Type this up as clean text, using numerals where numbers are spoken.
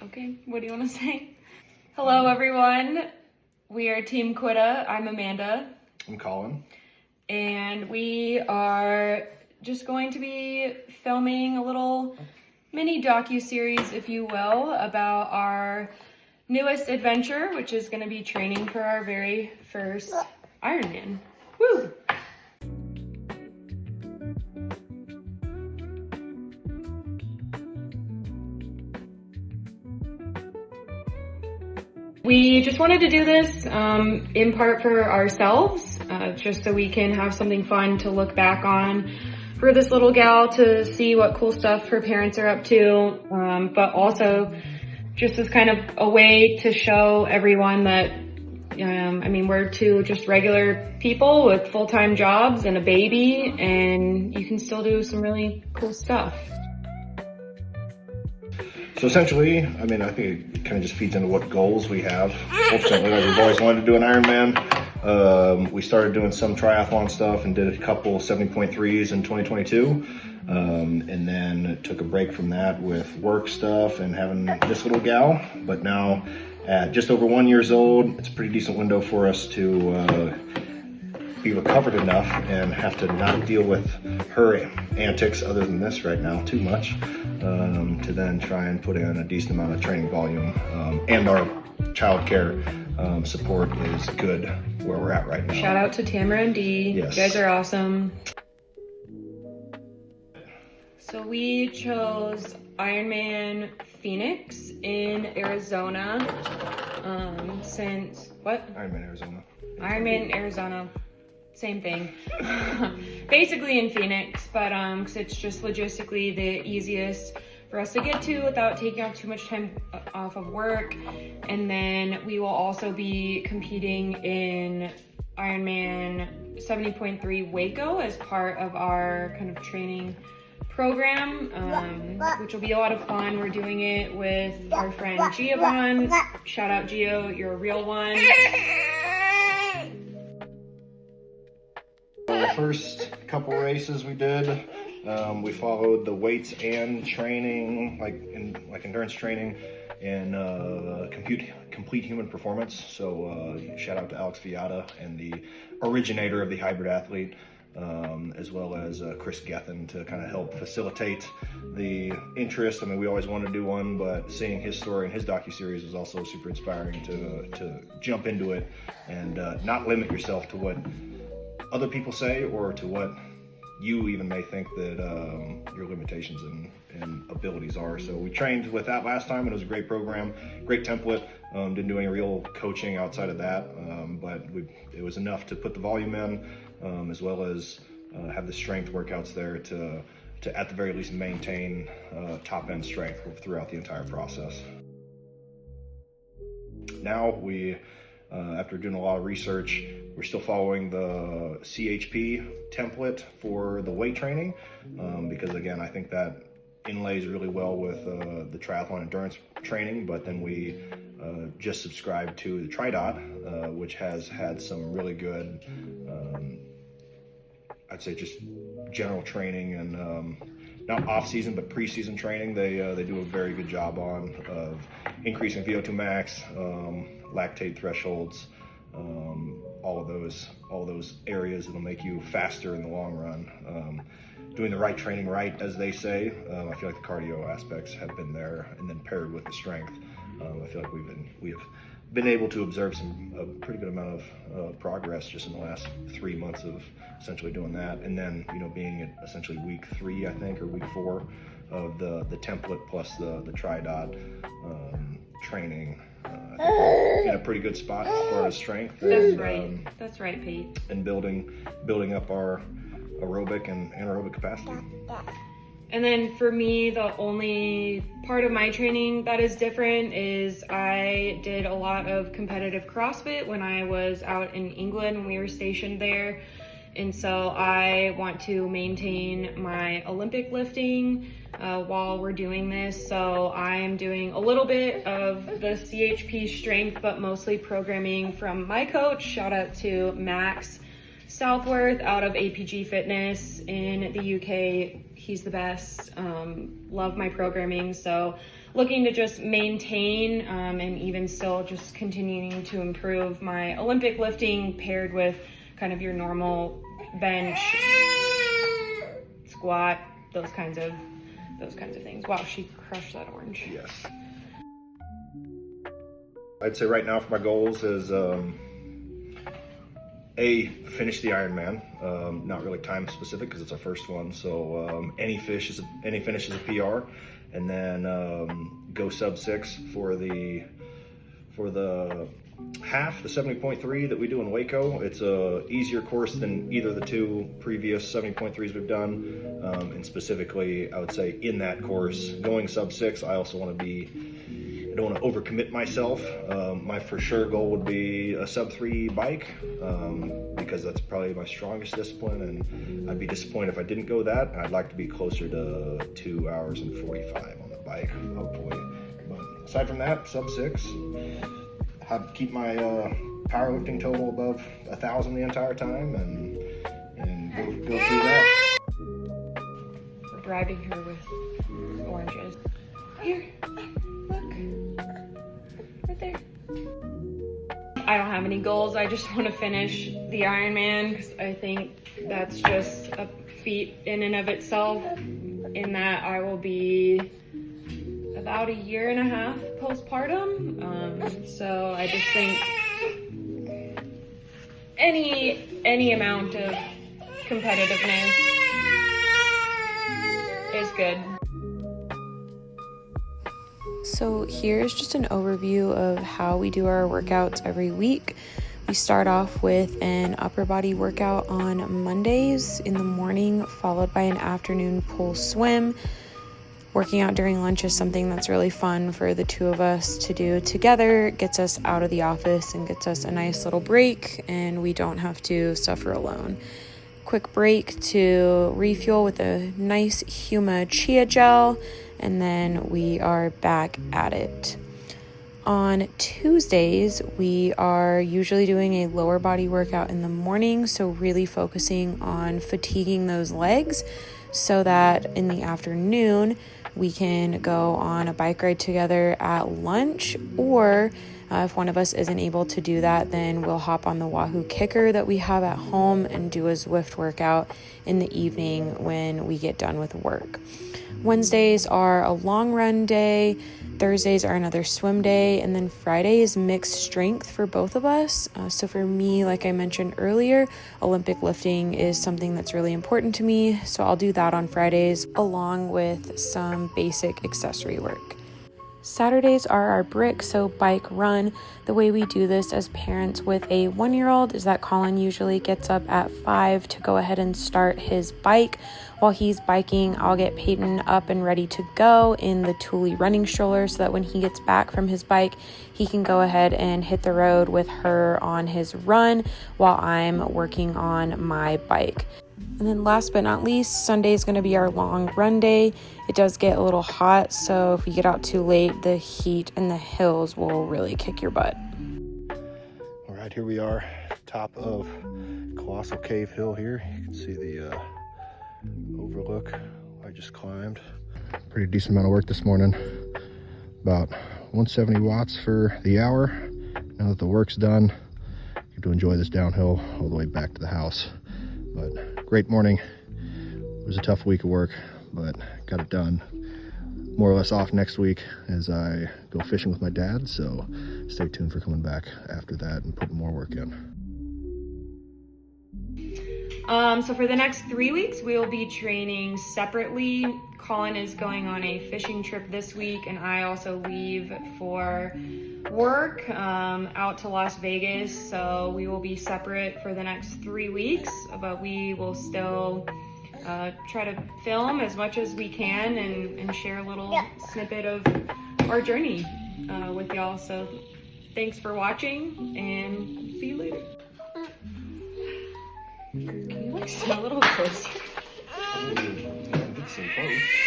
Okay, what do you want to say? Hello, everyone. We are Team Quitta. I'm Amanda. I'm Colin. And we are just going to be filming a little mini docu-series, if you will, about our newest adventure, which is going to be training for our very first Ironman. Woo! We just wanted to do this in part for ourselves, just so we can have something fun to look back on for this little gal, to see what cool stuff her parents are up to, but also just as kind of a way to show everyone that, we're two just regular people with full-time jobs and a baby, and you can still do some really cool stuff. So essentially, I think it kind of just feeds into what goals we have. Ultimately, we've always wanted to do an Ironman. We started doing some triathlon stuff and did a couple 70.3s in 2022. And then took a break from that with work stuff and having this little gal. But now at just over 1 year old, it's a pretty decent window for us to be recovered enough and have to not deal with her antics other than this right now too much, to then try and put in a decent amount of training volume, and our childcare support is good where we're at right now. Shout out to Tamara and Dee. Yes. You guys are awesome. So we chose Ironman Phoenix in Arizona, since, what? Ironman Arizona. Ironman Arizona, same thing. Basically in Phoenix, but because it's just logistically the easiest for us to get to without taking up too much time off of work. And then we will also be competing in Ironman 70.3 Waco as part of our kind of training program, which will be a lot of fun. We're doing it with our friend Giovanni. Shout out Gio, you're a real one. The first couple races we did, we followed the weights and training, like endurance training, and complete human performance. So shout out to Alex Viata and the originator of the hybrid athlete, as well as Chris Gethin, to kind of help facilitate the interest. We always wanted to do one, but seeing his story and his docuseries was also super inspiring to jump into it and not limit yourself to what other people say or to what you even may think that your limitations and abilities are. So we trained with that last time, and it was a great program, great template. Didn't do any real coaching outside of that, but it was enough to put the volume in, as well as have the strength workouts there to at the very least maintain top end strength throughout the entire process. Now we, after doing a lot of research, we're still following the CHP template for the weight training, because again, I think that inlays really well with the triathlon endurance training. But then we just subscribed to the TriDot, which has had some really good, I'd say just general training and not off season, but preseason training. They do a very good job of increasing VO2 max, lactate thresholds, all of those areas that'll make you faster in the long run. Doing the right training right, as they say. I feel like the cardio aspects have been there, and then paired with the strength, I feel like we have been able to observe a pretty good amount of progress just in the last 3 months of essentially doing that. And then, being at essentially week 3, I think, or week 4 of the template plus the TriDot training, I think we're in a pretty good spot as far as strength. That's right. That's right, Pete. And building up our aerobic and anaerobic capacity. And then for me, the only part of my training that is different is I did a lot of competitive CrossFit when I was out in England when we were stationed there. And so I want to maintain my Olympic lifting while we're doing this. So I am doing a little bit of the CHP strength, but mostly programming from my coach. Shout out to Max Southworth out of APG Fitness in the UK. He's the best. Love my programming. So looking to just maintain and even still just continuing to improve my Olympic lifting paired with kind of your normal bench, squat, those kinds of things. Wow, she crushed that orange. Yes. I'd say right now for my goals is finish the Ironman. Not really time specific because it's our first one. So any finish is a PR, and then go sub 6 for the half, the 70.3 that we do in Waco. It's a easier course than either of the two previous 70.3s we've done. And specifically, I would say in that course, going sub 6, I also want to I don't want to overcommit myself. My for sure goal would be a sub 3 bike, because that's probably my strongest discipline, and I'd be disappointed if I didn't go that. I'd like to be closer to 2 hours and 45 on the bike, hopefully. But aside from that, sub 6. Keep my powerlifting total above 1,000 the entire time, and go through that. We're bribing her with oranges. Here, look, right there. I don't have any goals. I just want to finish the Ironman because I think that's just a feat in and of itself. In that I will be about 1.5 years postpartum. So I just think any amount of competitiveness is good. So here's just an overview of how we do our workouts every week. We start off with an upper body workout on Mondays in the morning, followed by an afternoon pool swim. Working out during lunch is something that's really fun for the two of us to do together. It gets us out of the office and gets us a nice little break, and we don't have to suffer alone. Quick break to refuel with a nice Huma chia gel, and then we are back at it. On Tuesdays, we are usually doing a lower body workout in the morning, so really focusing on fatiguing those legs so that in the afternoon we can go on a bike ride together at lunch, or if one of us isn't able to do that, then we'll hop on the Wahoo Kicker that we have at home and do a Zwift workout in the evening when we get done with work. Wednesdays are a long run day, Thursdays are another swim day, and then Friday is mixed strength for both of us. So for me, like I mentioned earlier, Olympic lifting is something that's really important to me, so I'll do that on Fridays along with some basic accessory work. Saturdays are our brick, so bike run. The way we do this as parents with a 1-year-old is that Colin usually gets up at 5 to go ahead and start his bike. While he's biking, I'll get Peyton up and ready to go in the Thule running stroller so that when he gets back from his bike, he can go ahead and hit the road with her on his run while I'm working on my bike. And then last but not least, Sunday is going to be our long run day. It does get a little hot, so if we get out too late, the heat and the hills will really kick your butt. All right, here we are, top of Colossal Cave Hill here. You can see the overlook I just climbed. Pretty decent amount of work this morning. About 170 watts for the hour. Now that the work's done, I get to enjoy this downhill all the way back to the house. But great morning. It was a tough week of work, but got it done. More or less off next week as I go fishing with my dad, so stay tuned for coming back after that and putting more work in. So for the next 3 weeks, we will be training separately. Colin is going on a fishing trip this week, and I also leave for work out to Las Vegas. So we will be separate for the next 3 weeks, but we will still try to film as much as we can and share a little snippet of our journey with y'all. So thanks for watching, and see you later. Can you like sit a little closer? So close.